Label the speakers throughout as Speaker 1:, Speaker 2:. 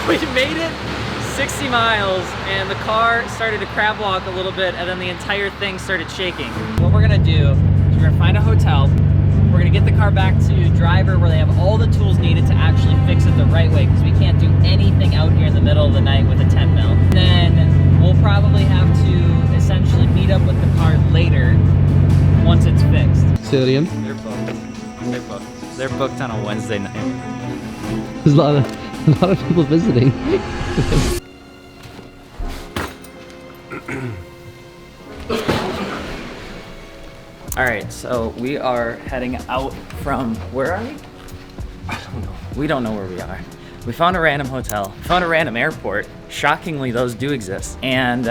Speaker 1: We made it 60 miles and the car started to crab walk a little bit and then the entire thing started shaking. What we're gonna do is we're gonna find a hotel. We're gonna get the car back to driver where they have all the tools needed to actually fix it the right way, because we can't do anything out here in the middle of the night with a 10 mil. Then we'll probably have to essentially meet up with the car later once it's fixed.
Speaker 2: Say that again?
Speaker 1: They're booked. They're booked. They're booked on a Wednesday night.
Speaker 2: There's a lot of people visiting.
Speaker 1: All right, so we are heading out from, where are we?
Speaker 2: I don't know.
Speaker 1: We don't know where we are. We found a random hotel, found a random airport. Shockingly, those do exist. And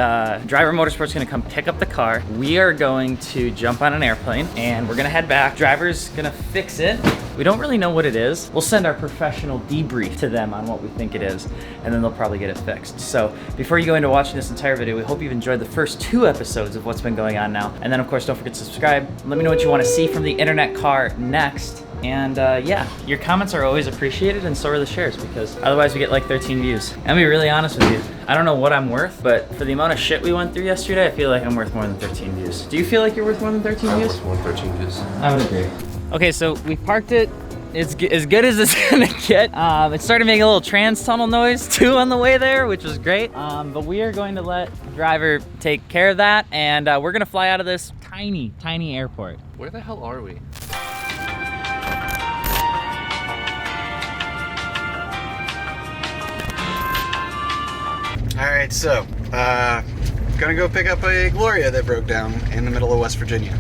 Speaker 1: Driver Motorsport's gonna come pick up the car. We are going to jump on an airplane and we're gonna head back. Driver's gonna fix it. We don't really know what it is. We'll send our professional debrief to them on what we think it is, and then they'll probably get it fixed. So before you go into watching this entire video, we hope you've enjoyed the first 2 episodes of what's been going on now. And then of course, don't forget to subscribe. Let me know what you wanna see from the internet car next. And yeah, your comments are always appreciated, and so are the shares, because otherwise we get like 13 views. And to be really honest with you, I don't know what I'm worth, but for the amount of shit we went through yesterday, I feel like I'm worth more than 13 views. Do you feel like you're worth more than 13 views?
Speaker 3: I'm worth more than 13 views.
Speaker 1: I would agree. Okay, so we parked it. It's as good as it's gonna get. It started making a little trans tunnel noise too on the way there, which was great. But we are going to let the driver take care of that, and we're gonna fly out of this tiny, tiny airport.
Speaker 3: Where the hell are we?
Speaker 4: All right, so gonna go pick up a Gloria that broke down in the middle of West Virginia.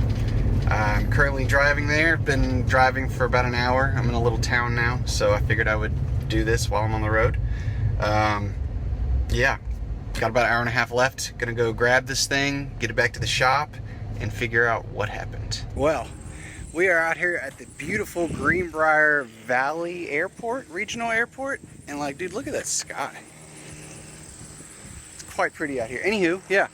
Speaker 4: I'm currently driving there. Been driving for about an hour. I'm in a little town now, so I figured I would do this while I'm on the road. Yeah, got about an hour and a half left. Gonna go grab this thing, get it back to the shop, and figure out what happened. Well, we are out here at the beautiful Greenbrier Valley Airport, regional airport, and like, dude, look at that sky. Quite pretty out here. Anywho, yeah,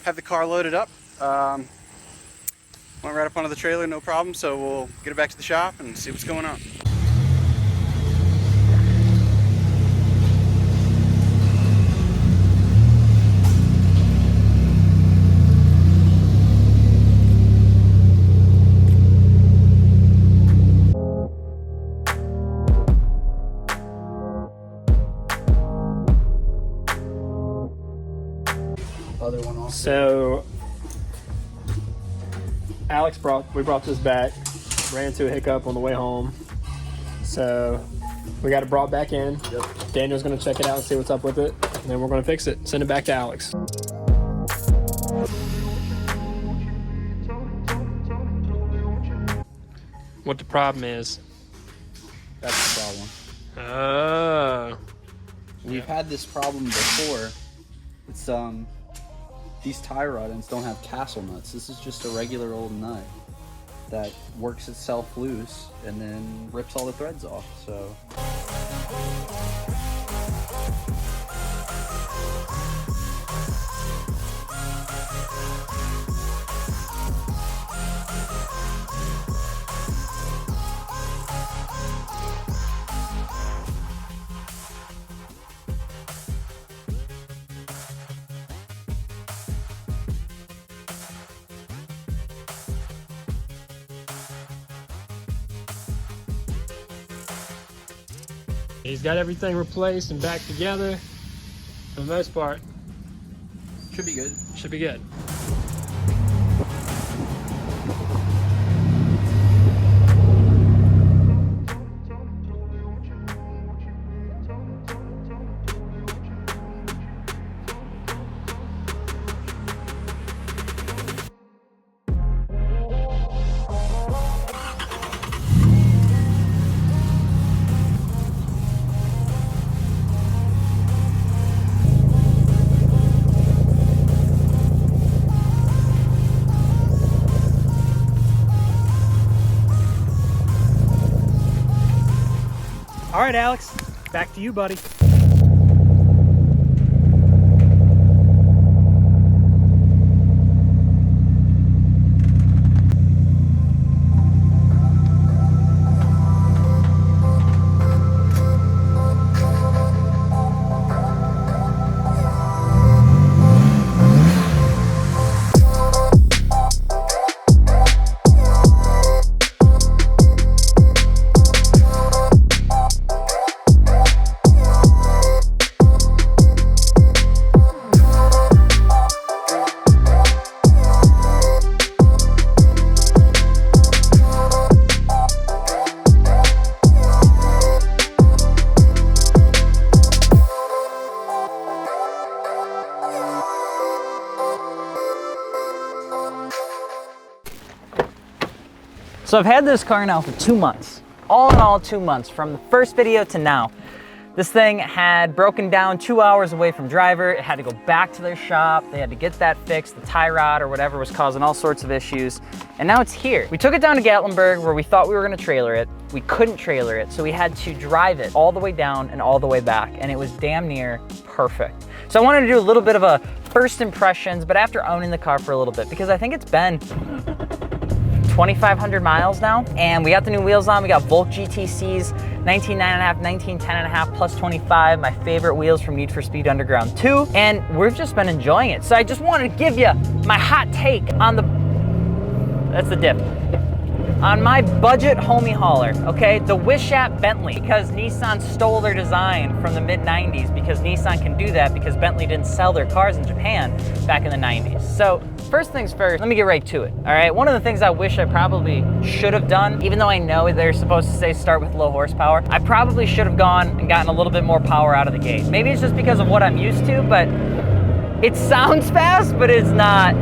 Speaker 4: have the car loaded up. Went right up onto the trailer, no problem. So we'll get it back to the shop and see what's going on.
Speaker 5: So we brought this back, ran into a hiccup on the way home, so we got it brought back in. Yep. Daniel's gonna check it out and see what's up with it, and then we're gonna fix it, send it back to Alex. What the problem is?
Speaker 6: That's the problem.
Speaker 5: Oh.
Speaker 6: We've had this problem before. It's these tie rod ends don't have tassel nuts. This is just a regular old nut that works itself loose and then rips all the threads off, so.
Speaker 5: He's got everything replaced and back together. For the most part,
Speaker 6: Should be good.
Speaker 5: should be good. All right, Alex, back to you, buddy.
Speaker 1: So I've had this car now for 2 months. All in all, 2 months, from the first video to now. This thing had broken down 2 hours away from driver. It had to go back to their shop. They had to get that fixed. The tie rod or whatever was causing all sorts of issues. And now it's here. We took it down to Gatlinburg where we thought we were gonna trailer it. We couldn't trailer it, so we had to drive it all the way down and all the way back. And it was damn near perfect. So I wanted to do a little bit of a first impressions, but after owning the car for a little bit, because I think it's been 2,500 miles now, and we got the new wheels on. We got Volk GTCs, 19.9.5, 19.10.5 plus 25, my favorite wheels from Need for Speed Underground 2, and we've just been enjoying it. So I just wanted to give you my hot take on that's the dip. On my budget homie hauler, okay? The Wishat Bentley, because Nissan stole their design from the mid-90s, because Nissan can do that because Bentley didn't sell their cars in Japan back in the 90s. So first things first, let me get right to it, all right? One of the things I wish I probably should have done, even though I know they're supposed to say start with low horsepower, I probably should have gone and gotten a little bit more power out of the gate. Maybe it's just because of what I'm used to, but it sounds fast, but it's not.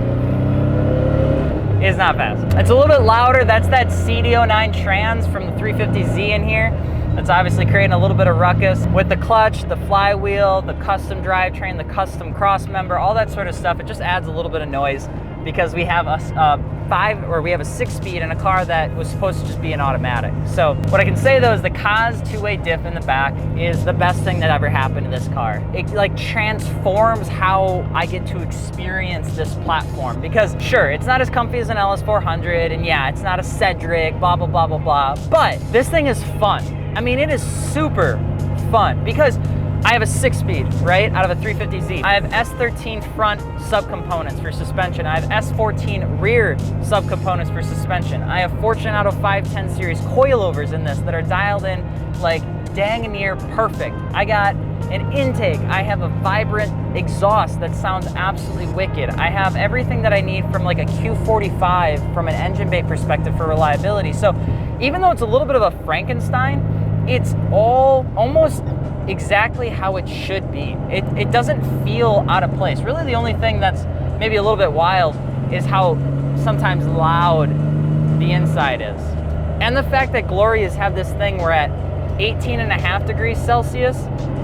Speaker 1: It's not fast. It's a little bit louder. That's that CD09 trans from the 350Z in here. That's obviously creating a little bit of ruckus. With the clutch, the flywheel, the custom drivetrain, the custom cross member, all that sort of stuff, it just adds a little bit of noise because we have a 6-speed in a car that was supposed to just be an automatic. So what I can say though is the Kaz two-way diff in the back is the best thing that ever happened to this car. It like transforms how I get to experience this platform, because sure, it's not as comfy as an LS400, and yeah, it's not a Cedric, blah, blah, blah, blah, blah, but this thing is fun. I mean, it is super fun because I have a 6-speed, right, out of a 350Z. I have S13 front subcomponents for suspension. I have S14 rear subcomponents for suspension. I have Fortune Auto 510 series coilovers in this that are dialed in like dang near perfect. I got an intake. I have a vibrant exhaust that sounds absolutely wicked. I have everything that I need from like a Q45 from an engine bay perspective for reliability. So even though it's a little bit of a Frankenstein, it's all almost exactly how it should be. It doesn't feel out of place. Really the only thing that's maybe a little bit wild is how sometimes loud the inside is. And the fact that Glorias have this thing where at 18.5 degrees Celsius,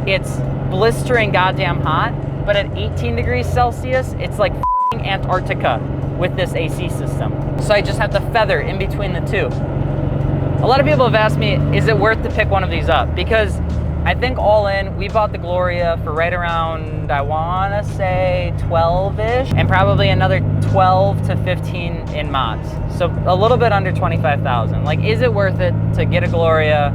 Speaker 1: it's blistering goddamn hot, but at 18 degrees Celsius, it's like f***ing Antarctica with this AC system. So I just have to feather in between the two. A lot of people have asked me, is it worth to pick one of these up? Because I think all in, we bought the Gloria for right around, I wanna say 12-ish, and probably another 12 to 15 in mods. So a little bit under 25,000. Like, is it worth it to get a Gloria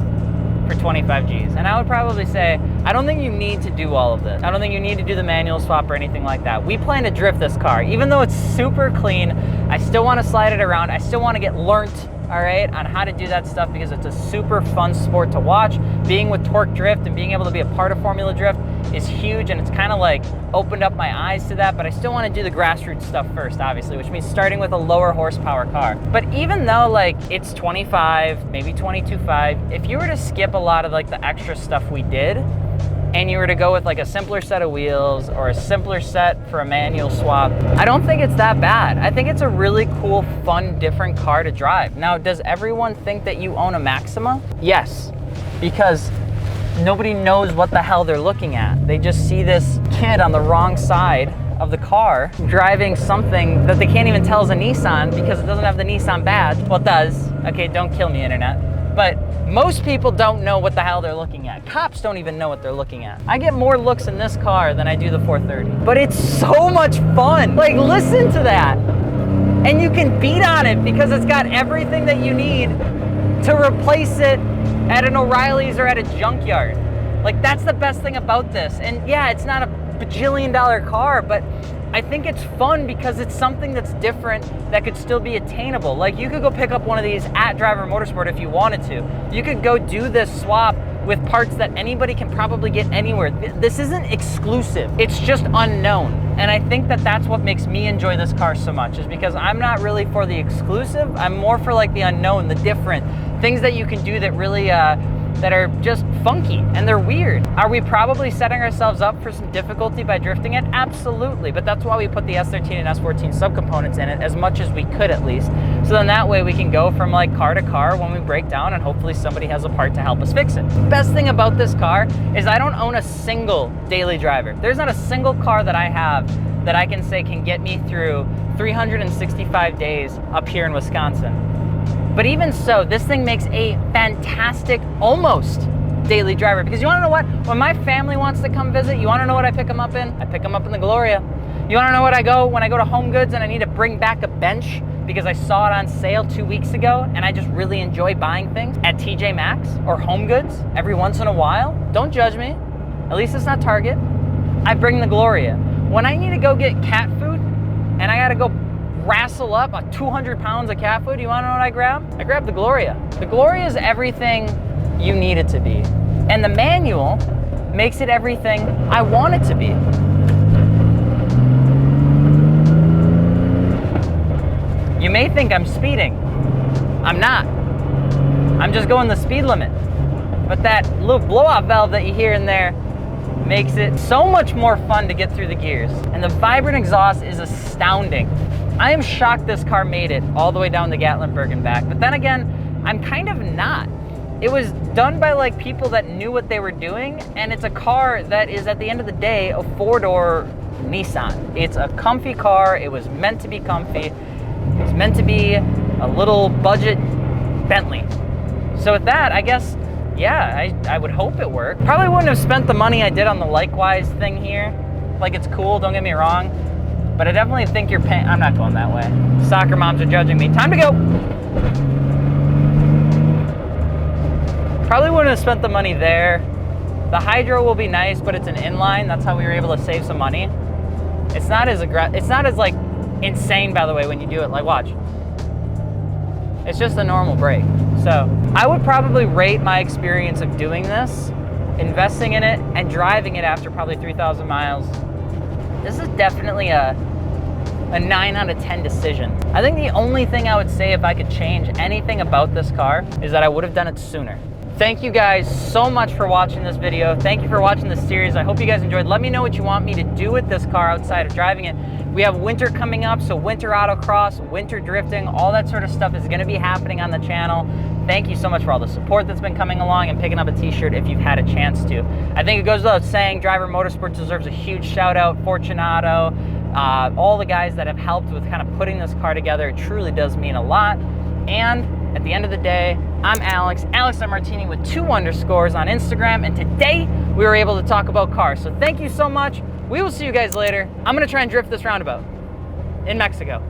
Speaker 1: for 25 Gs? And I would probably say, I don't think you need to do all of this. I don't think you need to do the manual swap or anything like that. We plan to drift this car. Even though it's super clean, I still wanna slide it around. I still wanna get learnt, all right, on how to do that stuff because it's a super fun sport to watch. Being with Torque Drift and being able to be a part of Formula Drift is huge, and it's kind of like opened up my eyes to that, but I still want to do the grassroots stuff first, obviously, which means starting with a lower horsepower car. But even though like it's 25, maybe 22.5, if you were to skip a lot of like the extra stuff we did, and you were to go with like a simpler set of wheels or a simpler set for a manual swap, I don't think it's that bad. I think it's a really cool, fun, different car to drive. Now, does everyone think that you own a Maxima? Yes, because nobody knows what the hell they're looking at. They just see this kid on the wrong side of the car driving something that they can't even tell is a Nissan because it doesn't have the Nissan badge. Well, it does. Okay, don't kill me, internet. But most people don't know what the hell they're looking at. Cops don't even know what they're looking at. I get more looks in this car than I do the 430. But it's so much fun. Like, listen to that. And you can beat on it because it's got everything that you need to replace it at an O'Reilly's or at a junkyard. Like, that's the best thing about this. And yeah, it's not a bajillion-dollar car, but I think it's fun because it's something that's different that could still be attainable. Like, you could go pick up one of these at Driver Motorsport if you wanted to. You could go do this swap with parts that anybody can probably get anywhere. This isn't exclusive, it's just unknown. And I think that that's what makes me enjoy this car so much, is because I'm not really for the exclusive, I'm more for like the unknown, the different, things that you can do that really that are just funky and they're weird. Are we probably setting ourselves up for some difficulty by drifting it? Absolutely, but that's why we put the S13 and S14 subcomponents in it as much as we could at least. So then that way we can go from like car to car when we break down and hopefully somebody has a part to help us fix it. Best thing about this car is I don't own a single daily driver. There's not a single car that I have that I can say can get me through 365 days up here in Wisconsin. But even so, this thing makes a fantastic, almost daily driver. Because you wanna know what? When my family wants to come visit, you wanna know what I pick them up in? I pick them up in the Gloria. You wanna know what when I go to Home Goods and I need to bring back a bench because I saw it on sale 2 weeks ago and I just really enjoy buying things at TJ Maxx or Home Goods every once in a while? Don't judge me. At least it's not Target. I bring the Gloria. When I need to go get cat food and I gotta go wrestle up 200 pounds of cat food, you wanna know what I grab? I grab the Gloria. The Gloria is everything you need it to be. And the manual makes it everything I want it to be. You may think I'm speeding. I'm not. I'm just going the speed limit. But that little blowout valve that you hear in there makes it so much more fun to get through the gears. And the vibrant exhaust is astounding. I am shocked this car made it all the way down to Gatlinburg and back, but then again, I'm kind of not. It was done by like people that knew what they were doing, and it's a car that is at the end of the day a four-door Nissan. It's a comfy car. It was meant to be comfy. It's meant to be a little budget Bentley. So with that, I guess, yeah, I would hope it worked. Probably wouldn't have spent the money I did on the Likewise thing here. Like, it's cool, don't get me wrong. But I definitely think you're paying. I'm not going that way. Soccer moms are judging me. Time to go. Probably wouldn't have spent the money there. The hydro will be nice, but it's an inline. That's how we were able to save some money. It's not as like insane, by the way, when you do it. Like, watch. It's just a normal brake. So I would probably rate my experience of doing this, investing in it, and driving it after probably 3,000 miles. This is definitely a 9 out of 10 decision. I think the only thing I would say if I could change anything about this car is that I would have done it sooner. Thank you guys so much for watching this video. Thank you for watching this series. I hope you guys enjoyed. Let me know what you want me to do with this car outside of driving it. We have winter coming up, so winter autocross, winter drifting, all that sort of stuff is gonna be happening on the channel. Thank you so much for all the support that's been coming along and picking up a t-shirt if you've had a chance to. I think it goes without saying, Driver Motorsport deserves a huge shout out. Fortunato, all the guys that have helped with kind of putting this car together. It truly does mean a lot. And at the end of the day, I'm Alex, AlexMartini with 2 underscores on Instagram. And today we were able to talk about cars. So thank you so much. We will see you guys later. I'm gonna try and drift this roundabout in Mexico.